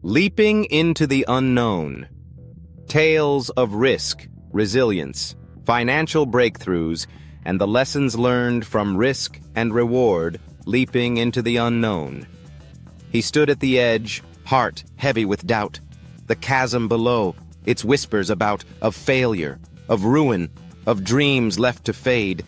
Leaping into the unknown. Tales of risk, resilience, financial breakthroughs, and the lessons learned from risk and reward leaping into the unknown. He stood at the edge, heart heavy with doubt. The chasm below, its whispers of failure, of ruin, of dreams left to fade.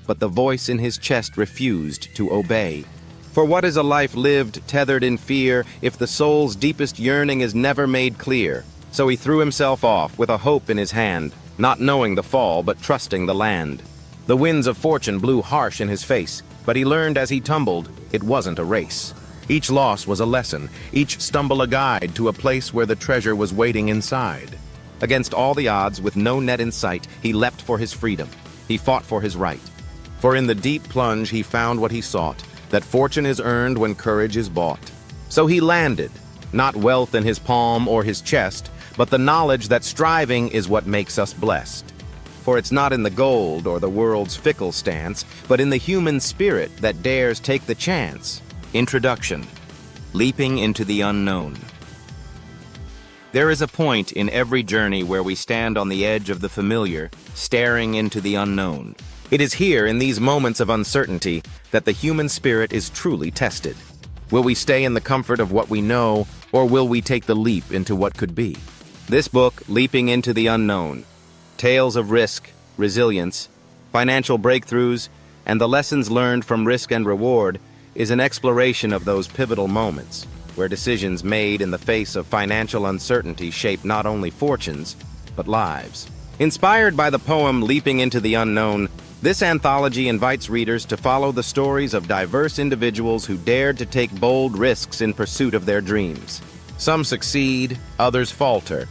But the voice in his chest refused to obey. For what is a life lived, tethered in fear, if the soul's deepest yearning is never made clear? So he threw himself off, with a hope in his hand, not knowing the fall, but trusting the land. The winds of fortune blew harsh in his face, but he learned as he tumbled, it wasn't a race. Each loss was a lesson, each stumble a guide to a place where the treasure was waiting inside. Against all the odds, with no net in sight, he leapt for his freedom. He fought for his right. For in the deep plunge he found what he sought, that fortune is earned when courage is bought. So he landed, not wealth in his palm or his chest, but the knowledge that striving is what makes us blessed. For it's not in the gold or the world's fickle stance, but in the human spirit that dares take the chance. Introduction. Leaping into the unknown. There is a point in every journey where we stand on the edge of the familiar, staring into the unknown. It is here, in these moments of uncertainty, that the human spirit is truly tested. Will we stay in the comfort of what we know, or will we take the leap into what could be? This book, Leaping into the Unknown, tales of risk, resilience, financial breakthroughs, and the lessons learned from risk and reward, is an exploration of those pivotal moments, where decisions made in the face of financial uncertainty shape not only fortunes, but lives. Inspired by the poem Leaping into the Unknown, this anthology invites readers to follow the stories of diverse individuals who dared to take bold risks in pursuit of their dreams. Some succeed, others falter,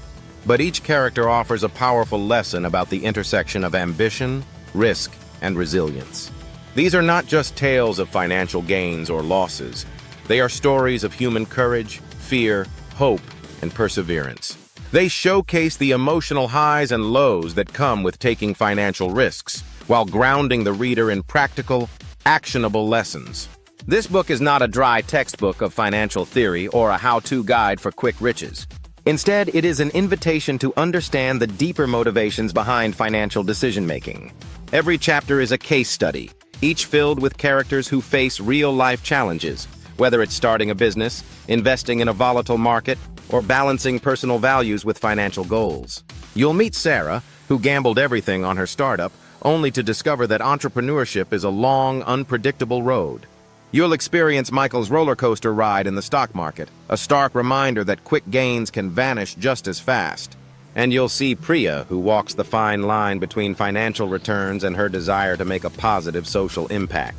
but each character offers a powerful lesson about the intersection of ambition, risk, and resilience. These are not just tales of financial gains or losses. They are stories of human courage, fear, hope, and perseverance. They showcase the emotional highs and lows that come with taking financial risks, while grounding the reader in practical, actionable lessons. This book is not a dry textbook of financial theory or a how-to guide for quick riches. Instead, it is an invitation to understand the deeper motivations behind financial decision-making. Every chapter is a case study, each filled with characters who face real-life challenges, whether it's starting a business, investing in a volatile market, or balancing personal values with financial goals. You'll meet Sarah, who gambled everything on her startup, only to discover that entrepreneurship is a long, unpredictable road. You'll experience Michael's roller coaster ride in the stock market, a stark reminder that quick gains can vanish just as fast. And you'll see Priya, who walks the fine line between financial returns and her desire to make a positive social impact.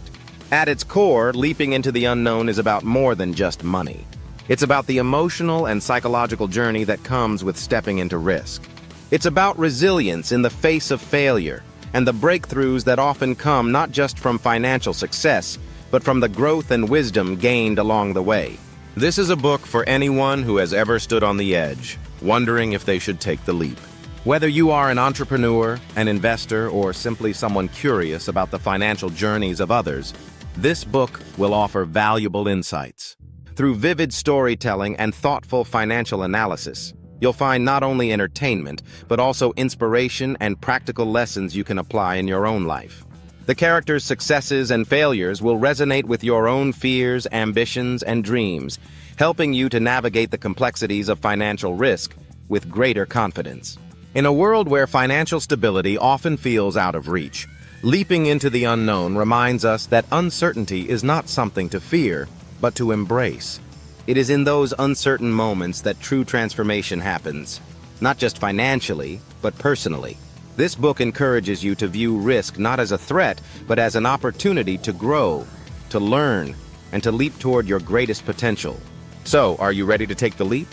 At its core, Leaping into the Unknown is about more than just money. It's about the emotional and psychological journey that comes with stepping into risk. It's about resilience in the face of failure, and the breakthroughs that often come not just from financial success, but from the growth and wisdom gained along the way. This is a book for anyone who has ever stood on the edge, wondering if they should take the leap. Whether you are an entrepreneur, an investor, or simply someone curious about the financial journeys of others, this book will offer valuable insights. Through vivid storytelling and thoughtful financial analysis, you'll find not only entertainment, but also inspiration and practical lessons you can apply in your own life. The characters' successes and failures will resonate with your own fears, ambitions, and dreams, helping you to navigate the complexities of financial risk with greater confidence. In a world where financial stability often feels out of reach, Leaping into the Unknown reminds us that uncertainty is not something to fear, but to embrace. It is in those uncertain moments that true transformation happens, not just financially, but personally. This book encourages you to view risk not as a threat, but as an opportunity to grow, to learn, and to leap toward your greatest potential. So, are you ready to take the leap?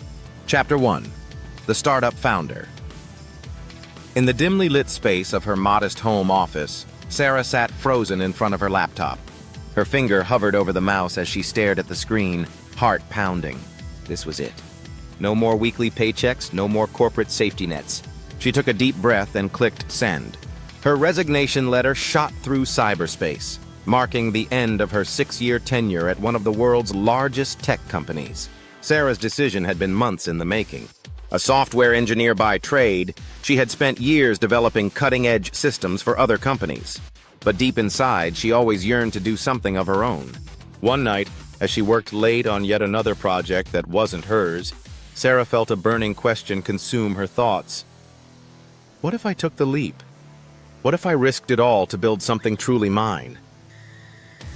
Chapter 1. The Startup Founder. In the dimly lit space of her modest home office, Sarah sat frozen in front of her laptop. Her finger hovered over the mouse as she stared at the screen, heart pounding. This was it. No more weekly paychecks, no more corporate safety nets. She took a deep breath and clicked send. Her resignation letter shot through cyberspace, marking the end of her 6-year tenure at one of the world's largest tech companies. Sarah's decision had been months in the making. A software engineer by trade, she had spent years developing cutting-edge systems for other companies. But deep inside, she always yearned to do something of her own. One night, as she worked late on yet another project that wasn't hers, Sarah felt a burning question consume her thoughts. What if I took the leap? What if I risked it all to build something truly mine?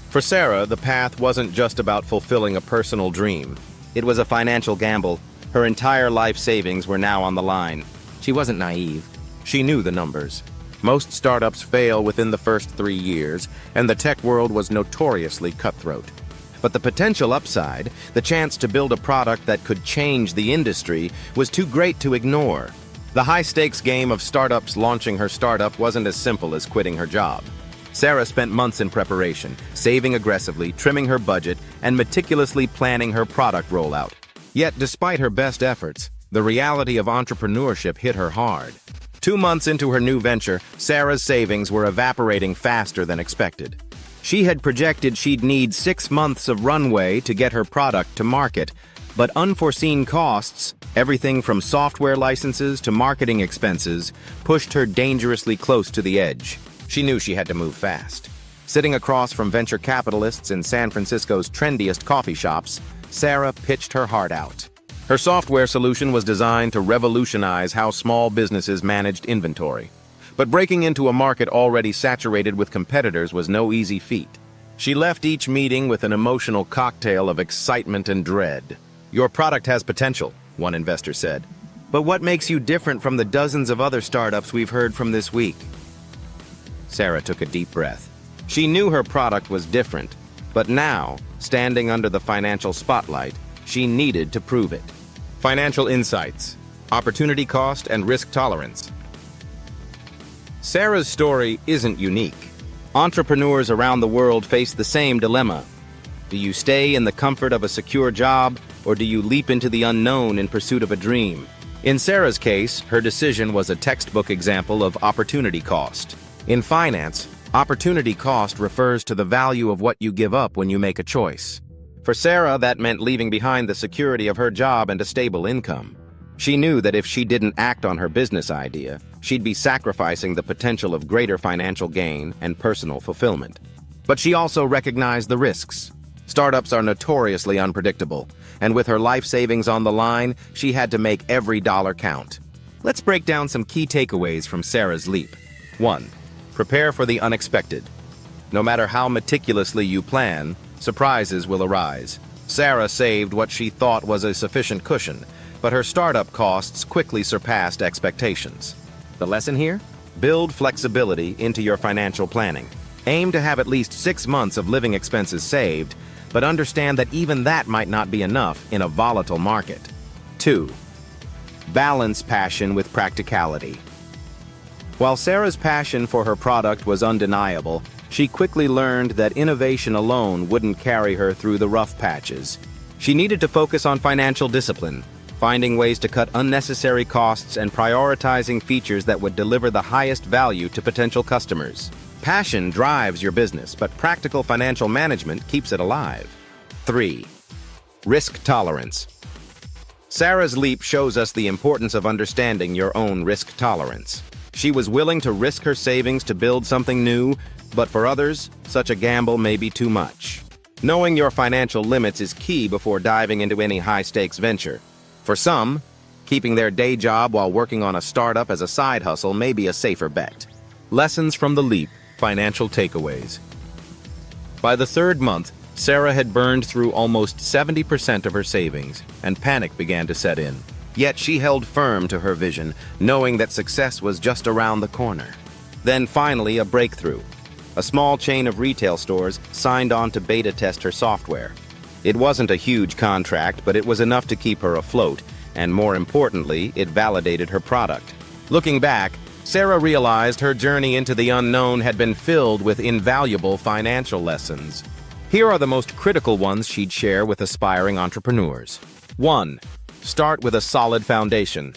For Sarah, the path wasn't just about fulfilling a personal dream. It was a financial gamble. Her entire life savings were now on the line. She wasn't naive. She knew the numbers. Most startups fail within the first 3 years, and the tech world was notoriously cutthroat. But the potential upside, the chance to build a product that could change the industry, was too great to ignore. The high-stakes game of startups launching her startup wasn't as simple as quitting her job. Sarah spent months in preparation, saving aggressively, trimming her budget, and meticulously planning her product rollout. Yet, despite her best efforts, the reality of entrepreneurship hit her hard. 2 months into her new venture, Sarah's savings were evaporating faster than expected. She had projected she'd need 6 months of runway to get her product to market, but unforeseen costs, everything from software licenses to marketing expenses, pushed her dangerously close to the edge. She knew she had to move fast. Sitting across from venture capitalists in San Francisco's trendiest coffee shops, Sarah pitched her heart out. Her software solution was designed to revolutionize how small businesses managed inventory. But breaking into a market already saturated with competitors was no easy feat. She left each meeting with an emotional cocktail of excitement and dread. "Your product has potential," one investor said. "But what makes you different from the dozens of other startups we've heard from this week?" Sarah took a deep breath. She knew her product was different, but now, standing under the financial spotlight, she needed to prove it. Financial insights, opportunity cost, and risk tolerance. Sarah's story isn't unique. Entrepreneurs around the world face the same dilemma. Do you stay in the comfort of a secure job, or do you leap into the unknown in pursuit of a dream? In Sarah's case, her decision was a textbook example of opportunity cost. In finance, opportunity cost refers to the value of what you give up when you make a choice. For Sarah, that meant leaving behind the security of her job and a stable income. She knew that if she didn't act on her business idea, she'd be sacrificing the potential of greater financial gain and personal fulfillment. But she also recognized the risks. Startups are notoriously unpredictable, and with her life savings on the line, she had to make every dollar count. Let's break down some key takeaways from Sarah's leap. 1. Prepare for the unexpected. No matter how meticulously you plan, surprises will arise. Sarah saved what she thought was a sufficient cushion, but her startup costs quickly surpassed expectations. The lesson here? Build flexibility into your financial planning. Aim to have at least 6 months of living expenses saved, but understand that even that might not be enough in a volatile market. 2. Balance passion with practicality. While Sarah's passion for her product was undeniable, she quickly learned that innovation alone wouldn't carry her through the rough patches. She needed to focus on financial discipline, finding ways to cut unnecessary costs and prioritizing features that would deliver the highest value to potential customers. Passion drives your business, but practical financial management keeps it alive. 3. Risk tolerance. Sarah's leap shows us the importance of understanding your own risk tolerance. She was willing to risk her savings to build something new, but for others, such a gamble may be too much. Knowing your financial limits is key before diving into any high-stakes venture. For some, keeping their day job while working on a startup as a side hustle may be a safer bet. Lessons from the leap, financial takeaways. By the 3rd month, Sarah had burned through almost 70% of her savings, and panic began to set in. Yet she held firm to her vision, knowing that success was just around the corner. Then finally, a breakthrough. A small chain of retail stores signed on to beta test her software. It wasn't a huge contract, but it was enough to keep her afloat, and more importantly, it validated her product. Looking back, Sarah realized her journey into the unknown had been filled with invaluable financial lessons. Here are the most critical ones she'd share with aspiring entrepreneurs. 1. Start with a solid foundation.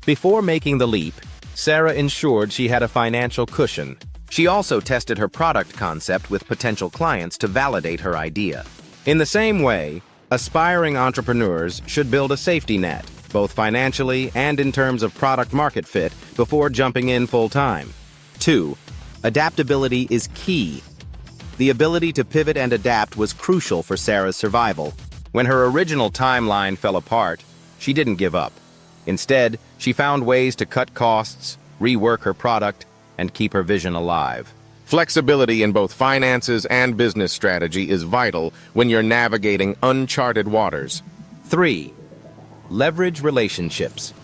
Before making the leap, Sarah ensured she had a financial cushion. She also tested her product concept with potential clients to validate her idea. In the same way, Aspiring entrepreneurs should build a safety net, both financially and in terms of product-market fit, before jumping in full-time. 2. Adaptability is key. The ability to pivot and adapt was crucial for Sarah's survival. When her original timeline fell apart, she didn't give up. Instead, she found ways to cut costs, rework her product, and keep her vision alive. Flexibility in both finances and business strategy is vital when you're navigating uncharted waters. 3. Leverage relationships.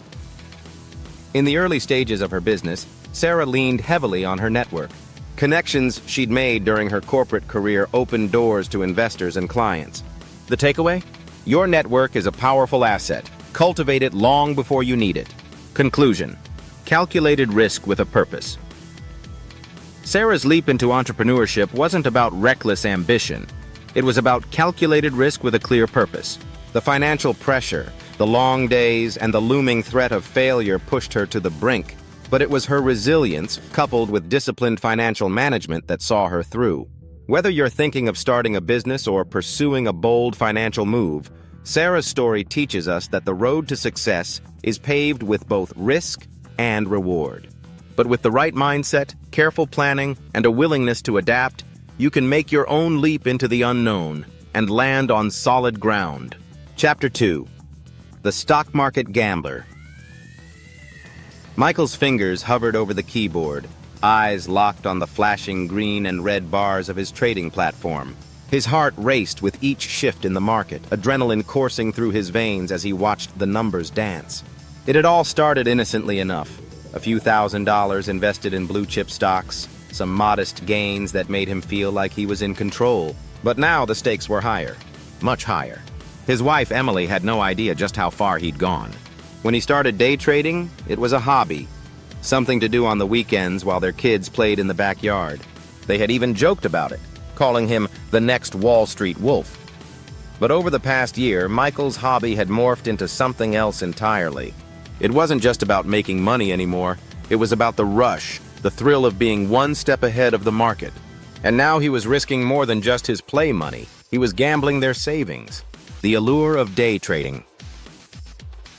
In the early stages of her business, Sarah leaned heavily on her network. Connections she'd made during her corporate career opened doors to investors and clients. The takeaway? Your network is a powerful asset. Cultivate it long before you need it. Conclusion: calculated risk with a purpose. Sarah's leap into entrepreneurship wasn't about reckless ambition. It was about calculated risk with a clear purpose. The financial pressure, the long days, and the looming threat of failure pushed her to the brink. But it was her resilience, coupled with disciplined financial management, that saw her through. Whether you're thinking of starting a business or pursuing a bold financial move, Sarah's story teaches us that the road to success is paved with both risk and reward. But with the right mindset, careful planning, and a willingness to adapt, you can make your own leap into the unknown and land on solid ground. Chapter 2. The Stock Market Gambler. Michael's fingers hovered over the keyboard, eyes locked on the flashing green and red bars of his trading platform. His heart raced with each shift in the market, adrenaline coursing through his veins as he watched the numbers dance. It had all started innocently enough. A few $1,000s invested in blue-chip stocks, some modest gains that made him feel like he was in control. But now the stakes were higher, much higher. His wife, Emily, had no idea just how far he'd gone. When he started day trading, it was a hobby, something to do on the weekends while their kids played in the backyard. They had even joked about it, calling him the next Wall Street Wolf. But over the past year, Michael's hobby had morphed into something else entirely. It wasn't just about making money anymore. It was about the rush, the thrill of being one step ahead of the market. And now he was risking more than just his play money. He was gambling their savings. The allure of day trading.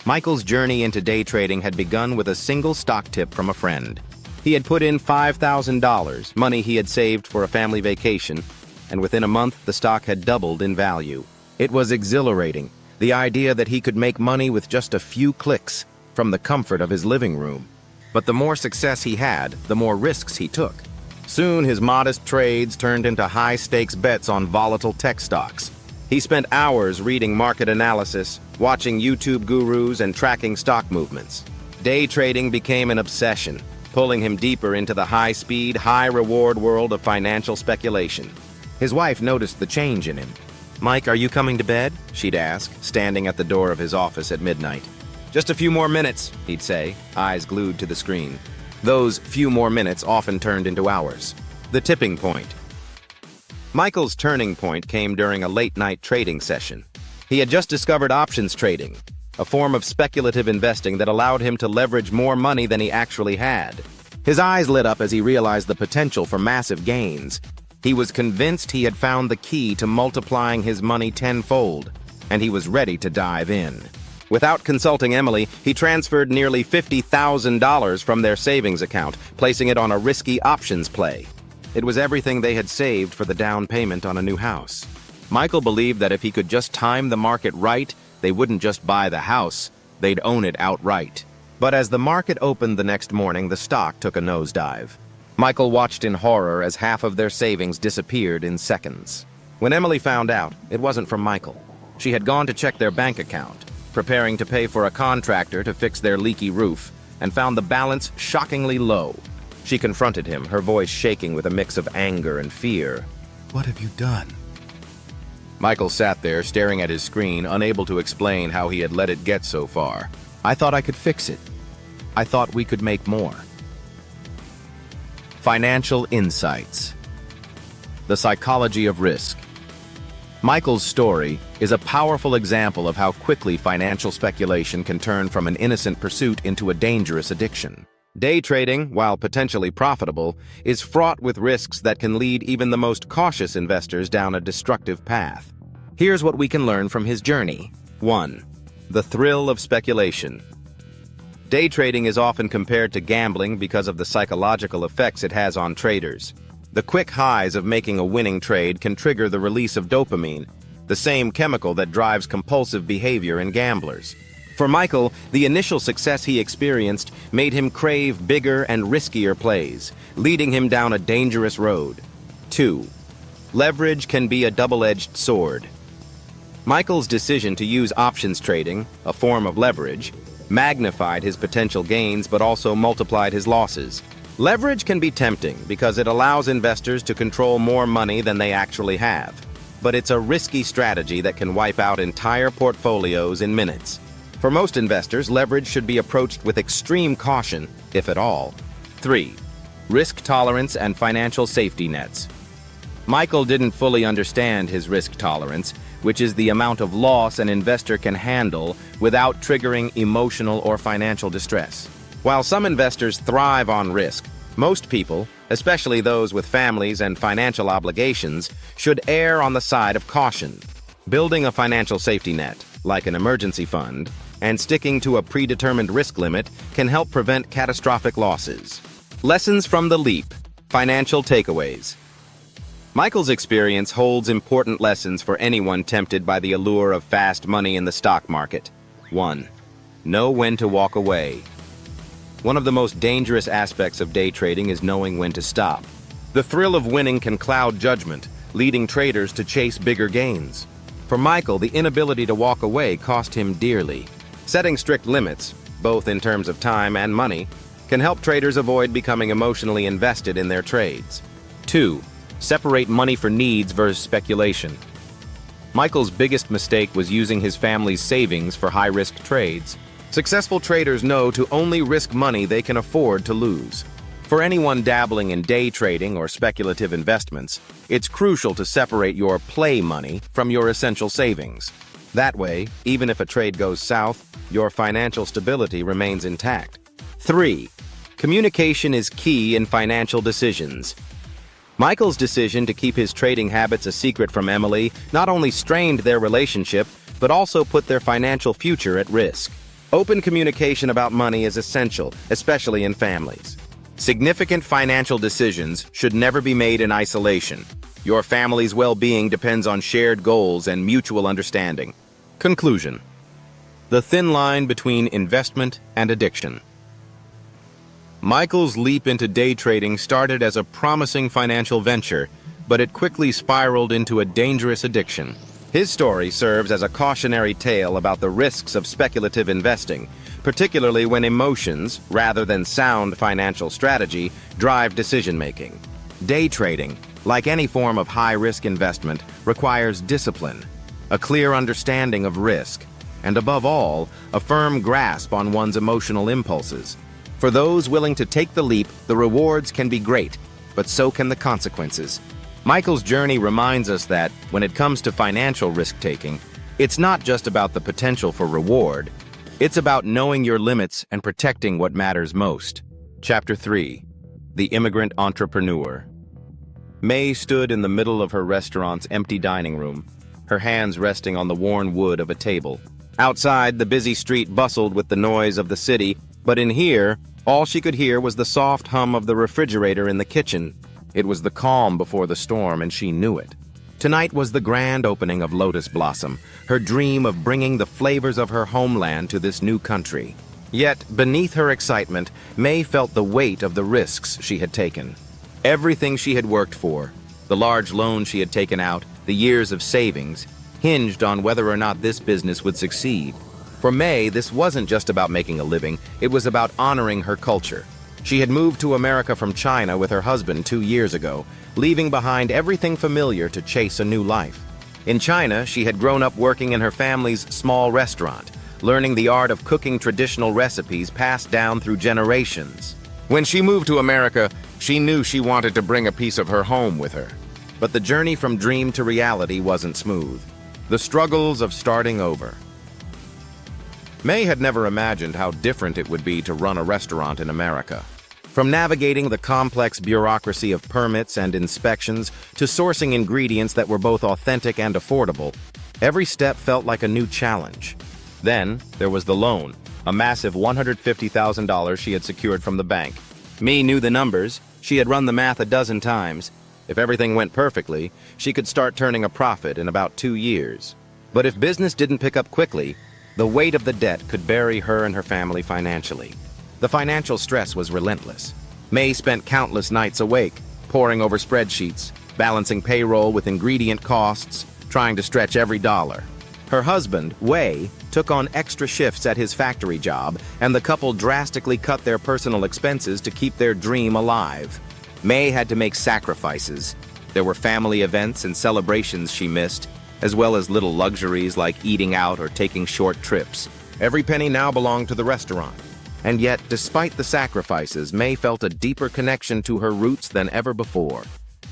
Michael's journey into day trading had begun with a single stock tip from a friend. He had put in $5,000, money he had saved for a family vacation, and within a month the stock had doubled in value. It was exhilarating, the idea that he could make money with just a few clicks from the comfort of his living room. But the more success he had, the more risks he took. Soon his modest trades turned into high-stakes bets on volatile tech stocks. He spent hours reading market analysis, watching YouTube gurus, and tracking stock movements. Day trading became an obsession, pulling him deeper into the high-speed, high-reward world of financial speculation. His wife noticed the change in him. "Mike, are you coming to bed?" she'd ask, standing at the door of his office at midnight. "Just a few more minutes," he'd say, eyes glued to the screen. Those few more minutes often turned into hours. The tipping point. Michael's turning point came during a late-night trading session. He had just discovered options trading, a form of speculative investing that allowed him to leverage more money than he actually had. His eyes lit up as he realized the potential for massive gains. He was convinced he had found the key to multiplying his money tenfold, and he was ready to dive in. Without consulting Emily, he transferred nearly $50,000 from their savings account, placing it on a risky options play. It was everything they had saved for the down payment on a new house. Michael believed that if he could just time the market right, they wouldn't just buy the house, they'd own it outright. But as the market opened the next morning, the stock took a nosedive. Michael watched in horror as half of their savings disappeared in seconds. When Emily found out, it wasn't from Michael. She had gone to check their bank account, preparing to pay for a contractor to fix their leaky roof, and found the balance shockingly low. She confronted him, her voice shaking with a mix of anger and fear. "What have you done?" Michael sat there, staring at his screen, unable to explain how he had let it get so far. "I thought I could fix it. I thought we could make more." Financial insights. The psychology of risk. Michael's story is a powerful example of how quickly financial speculation can turn from an innocent pursuit into a dangerous addiction. Day trading, while potentially profitable, is fraught with risks that can lead even the most cautious investors down a destructive path. Here's what we can learn from his journey. 1. The thrill of speculation. Day trading is often compared to gambling because of the psychological effects it has on traders. The quick highs of making a winning trade can trigger the release of dopamine, the same chemical that drives compulsive behavior in gamblers. For Michael, the initial success he experienced made him crave bigger and riskier plays, leading him down a dangerous road. 2. Leverage can be a double-edged sword. Michael's decision to use options trading, a form of leverage, magnified his potential gains but also multiplied his losses. Leverage can be tempting because it allows investors to control more money than they actually have. But it's a risky strategy that can wipe out entire portfolios in minutes. For most investors, leverage should be approached with extreme caution, if at all. 3. Risk tolerance and financial safety nets. Michael didn't fully understand his risk tolerance, which is the amount of loss an investor can handle without triggering emotional or financial distress. While some investors thrive on risk, most people, especially those with families and financial obligations, should err on the side of caution. Building a financial safety net, like an emergency fund, and sticking to a predetermined risk limit can help prevent catastrophic losses. Lessons from the leap. Financial takeaways. Michael's experience holds important lessons for anyone tempted by the allure of fast money in the stock market. 1. Know when to walk away. One of the most dangerous aspects of day trading is knowing when to stop. The thrill of winning can cloud judgment, leading traders to chase bigger gains. For Michael, the inability to walk away cost him dearly. Setting strict limits, both in terms of time and money, can help traders avoid becoming emotionally invested in their trades. 2. Separate money for needs versus speculation. Michael's biggest mistake was using his family's savings for high-risk trades. Successful traders know to only risk money they can afford to lose. For anyone dabbling in day trading or speculative investments, it's crucial to separate your play money from your essential savings. That way, even if a trade goes south, your financial stability remains intact. 3. Communication is key in financial decisions. Michael's decision to keep his trading habits a secret from Emily not only strained their relationship, but also put their financial future at risk. Open communication about money is essential, especially in families. Significant financial decisions should never be made in isolation. Your family's well-being depends on shared goals and mutual understanding. Conclusion. The thin line between investment and addiction. Michael's leap into day trading started as a promising financial venture, but it quickly spiraled into a dangerous addiction. His story serves as a cautionary tale about the risks of speculative investing, particularly when emotions, rather than sound financial strategy, drive decision-making. Day trading, like any form of high-risk investment, requires discipline, a clear understanding of risk, and above all, a firm grasp on one's emotional impulses. For those willing to take the leap, the rewards can be great, but so can the consequences. Michael's journey reminds us that, when it comes to financial risk-taking, it's not just about the potential for reward. It's about knowing your limits and protecting what matters most. Chapter 3. The Immigrant Entrepreneur. May stood in the middle of her restaurant's empty dining room, her hands resting on the worn wood of a table. Outside, the busy street bustled with the noise of the city, but in here, all she could hear was the soft hum of the refrigerator in the kitchen. It was the calm before the storm, and she knew it. Tonight was the grand opening of Lotus Blossom, her dream of bringing the flavors of her homeland to this new country. Yet, beneath her excitement, May felt the weight of the risks she had taken. Everything she had worked for, the large loan she had taken out, the years of savings, hinged on whether or not this business would succeed. For May, this wasn't just about making a living, it was about honoring her culture. She had moved to America from China with her husband 2 years ago, leaving behind everything familiar to chase a new life. In China, she had grown up working in her family's small restaurant, learning the art of cooking traditional recipes passed down through generations. When she moved to America, she knew she wanted to bring a piece of her home with her. But the journey from dream to reality wasn't smooth. The struggles of starting over. May had never imagined how different it would be to run a restaurant in America. From navigating the complex bureaucracy of permits and inspections to sourcing ingredients that were both authentic and affordable, Every step felt like a new challenge. Then, there was the loan, a massive $150,000 she had secured from the bank. May knew the numbers. She had run the math a dozen times. If everything went perfectly, she could start turning a profit in about 2 years. But if business didn't pick up quickly, the weight of the debt could bury her and her family financially. The financial stress was relentless. May spent countless nights awake, poring over spreadsheets, balancing payroll with ingredient costs, trying to stretch every dollar. Her husband, Wei, took on extra shifts at his factory job, and the couple drastically cut their personal expenses to keep their dream alive. May had to make sacrifices. There were family events and celebrations she missed, as well as little luxuries like eating out or taking short trips. Every penny now belonged to the restaurant. And yet, despite the sacrifices, May felt a deeper connection to her roots than ever before.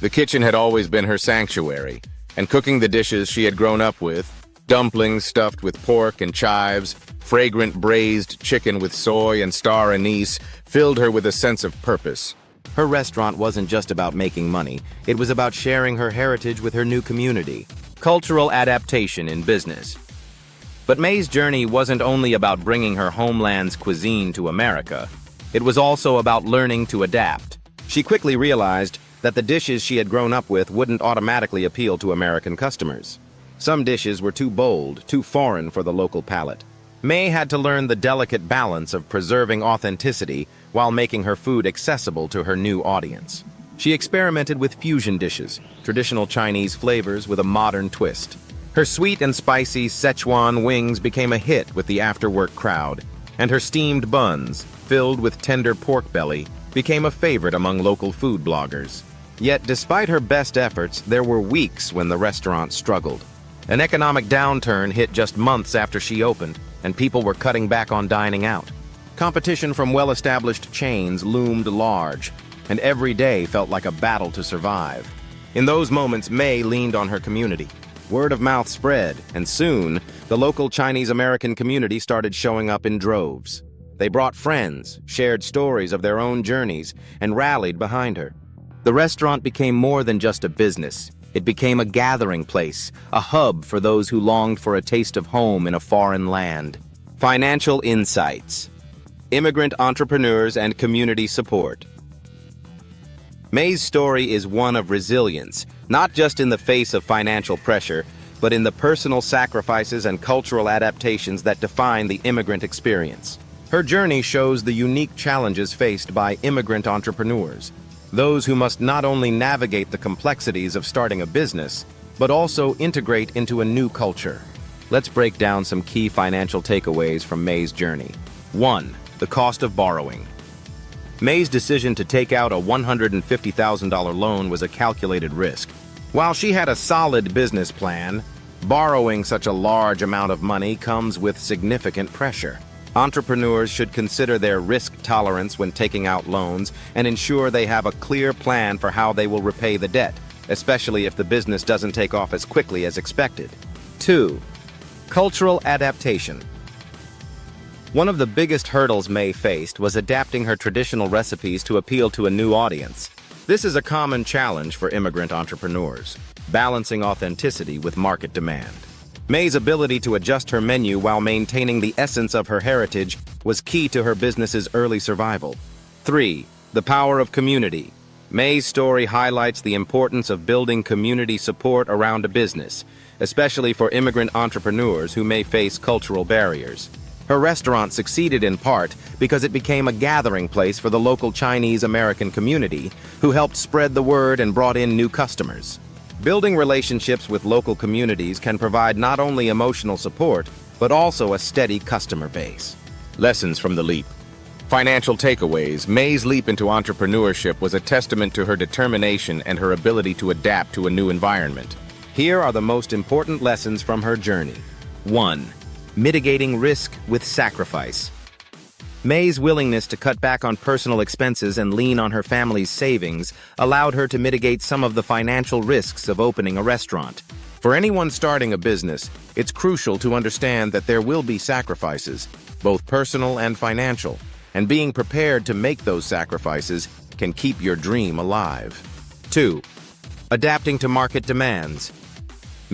The kitchen had always been her sanctuary, and cooking the dishes she had grown up with, dumplings stuffed with pork and chives, fragrant braised chicken with soy and star anise, filled her with a sense of purpose. Her restaurant wasn't just about making money, it was about sharing her heritage with her new community. Cultural adaptation in business. But May's journey wasn't only about bringing her homeland's cuisine to America. It was also about learning to adapt. She quickly realized that the dishes she had grown up with wouldn't automatically appeal to American customers. Some dishes were too bold, too foreign for the local palate. May had to learn the delicate balance of preserving authenticity while making her food accessible to her new audience. She experimented with fusion dishes, traditional Chinese flavors with a modern twist. Her sweet and spicy Szechuan wings became a hit with the after-work crowd, and her steamed buns, filled with tender pork belly, became a favorite among local food bloggers. Yet, despite her best efforts, there were weeks when the restaurant struggled. An economic downturn hit just months after she opened, and people were cutting back on dining out. Competition from well-established chains loomed large, and every day felt like a battle to survive. In those moments, May leaned on her community. Word of mouth spread, and soon, the local Chinese-American community started showing up in droves. They brought friends, shared stories of their own journeys, and rallied behind her. The restaurant became more than just a business. It became a gathering place, a hub for those who longed for a taste of home in a foreign land. Financial insights. Immigrant entrepreneurs and community support. May's story is one of resilience, not just in the face of financial pressure, but in the personal sacrifices and cultural adaptations that define the immigrant experience. Her journey shows the unique challenges faced by immigrant entrepreneurs, those who must not only navigate the complexities of starting a business, but also integrate into a new culture. Let's break down some key financial takeaways from May's journey. 1. The cost of borrowing. May's decision to take out a $150,000 loan was a calculated risk. While she had a solid business plan, borrowing such a large amount of money comes with significant pressure. Entrepreneurs should consider their risk tolerance when taking out loans and ensure they have a clear plan for how they will repay the debt, especially if the business doesn't take off as quickly as expected. 2. Cultural adaptation. One of the biggest hurdles May faced was adapting her traditional recipes to appeal to a new audience. This is a common challenge for immigrant entrepreneurs, balancing authenticity with market demand. May's ability to adjust her menu while maintaining the essence of her heritage was key to her business's early survival. 3. The power of community. May's story highlights the importance of building community support around a business, especially for immigrant entrepreneurs who may face cultural barriers. Her restaurant succeeded in part because it became a gathering place for the local Chinese-American community, who helped spread the word and brought in new customers. Building relationships with local communities can provide not only emotional support, but also a steady customer base. Lessons from the leap. Financial takeaways. May's leap into entrepreneurship was a testament to her determination and her ability to adapt to a new environment. Here are the most important lessons from her journey. 1. Mitigating risk with sacrifice. May's willingness to cut back on personal expenses and lean on her family's savings allowed her to mitigate some of the financial risks of opening a restaurant. For anyone starting a business, it's crucial to understand that there will be sacrifices, both personal and financial, and being prepared to make those sacrifices can keep your dream alive. 2. Adapting to market demands.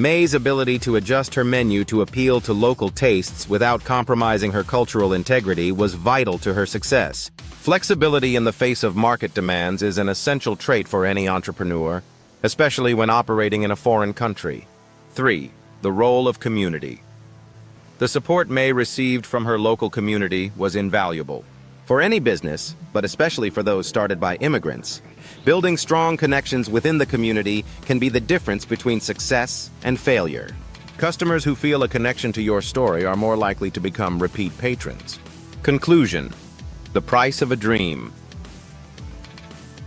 May's ability to adjust her menu to appeal to local tastes without compromising her cultural integrity was vital to her success. Flexibility in the face of market demands is an essential trait for any entrepreneur, especially when operating in a foreign country. 3. The role of community. The support May received from her local community was invaluable. For any business, but especially for those started by immigrants, building strong connections within the community can be the difference between success and failure. Customers who feel a connection to your story are more likely to become repeat patrons. Conclusion: the price of a dream.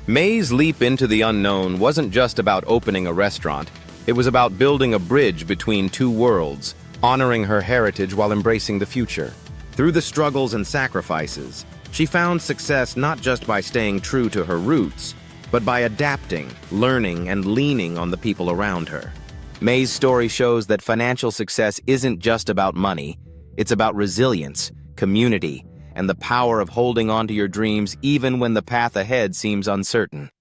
May's leap into the unknown wasn't just about opening a restaurant. It was about building a bridge between two worlds, honoring her heritage while embracing the future. Through the struggles and sacrifices, she found success not just by staying true to her roots, but by adapting, learning, and leaning on the people around her. May's story shows that financial success isn't just about money. It's about resilience, community, and the power of holding on to your dreams even when the path ahead seems uncertain.